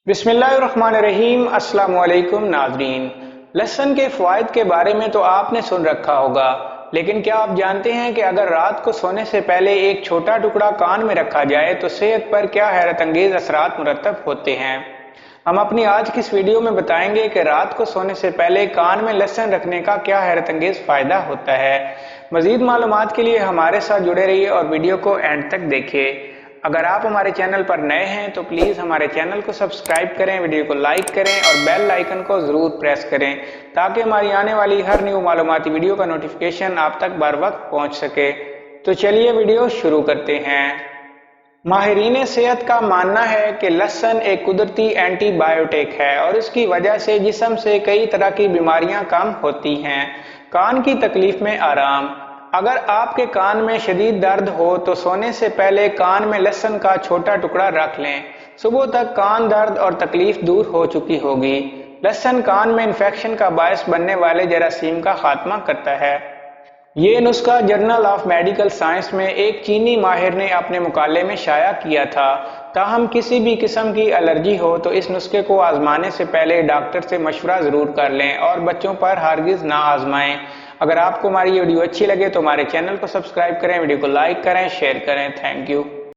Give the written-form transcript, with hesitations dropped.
بسم اللہ الرحمن الرحیم۔ السلام علیکم ناظرین۔ لہسن کے فوائد کے بارے میں تو آپ نے سن رکھا ہوگا، لیکن کیا آپ جانتے ہیں کہ اگر رات کو سونے سے پہلے ایک چھوٹا ٹکڑا کان میں رکھا جائے تو صحت پر کیا حیرت انگیز اثرات مرتب ہوتے ہیں؟ ہم اپنی آج کی اس ویڈیو میں بتائیں گے کہ رات کو سونے سے پہلے کان میں لہسن رکھنے کا کیا حیرت انگیز فائدہ ہوتا ہے۔ مزید معلومات کے لیے ہمارے ساتھ جڑے رہیے اور ویڈیو کو اینڈ تک دیکھیں۔ اگر آپ ہمارے چینل پر نئے ہیں تو پلیز ہمارے چینل کو سبسکرائب کریں، ویڈیو کو لائک کریں اور بیل آئیکن کو ضرور پریس کریں تاکہ ہماری آنے والی ہر نیو معلوماتی ویڈیو کا نوٹیفیکیشن آپ تک بر وقت پہنچ سکے۔ تو چلیے ویڈیو شروع کرتے ہیں۔ ماہرین صحت کا ماننا ہے کہ لہسن ایک قدرتی اینٹی بائیوٹک ہے اور اس کی وجہ سے جسم سے کئی طرح کی بیماریاں کم ہوتی ہیں۔ کان کی تکلیف میں آرام۔ اگر آپ کے کان میں شدید درد ہو تو سونے سے پہلے کان میں لہسن کا چھوٹا ٹکڑا رکھ لیں۔ صبح تک کان درد اور تکلیف دور ہو چکی ہوگی۔ لہسن کان میں انفیکشن کا باعث بننے والے جراثیم کا خاتمہ کرتا ہے۔ یہ نسخہ جرنل آف میڈیکل سائنس میں ایک چینی ماہر نے اپنے مقالے میں شائع کیا تھا۔ تاہم کسی بھی قسم کی الرجی ہو تو اس نسخے کو آزمانے سے پہلے ڈاکٹر سے مشورہ ضرور کر لیں اور بچوں پر ہرگز نہ آزمائیں۔ اگر آپ کو ہماری یہ ویڈیو اچھی لگے تو ہمارے چینل کو سبسکرائب کریں، ویڈیو کو لائک کریں، شیئر کریں۔ Thank you.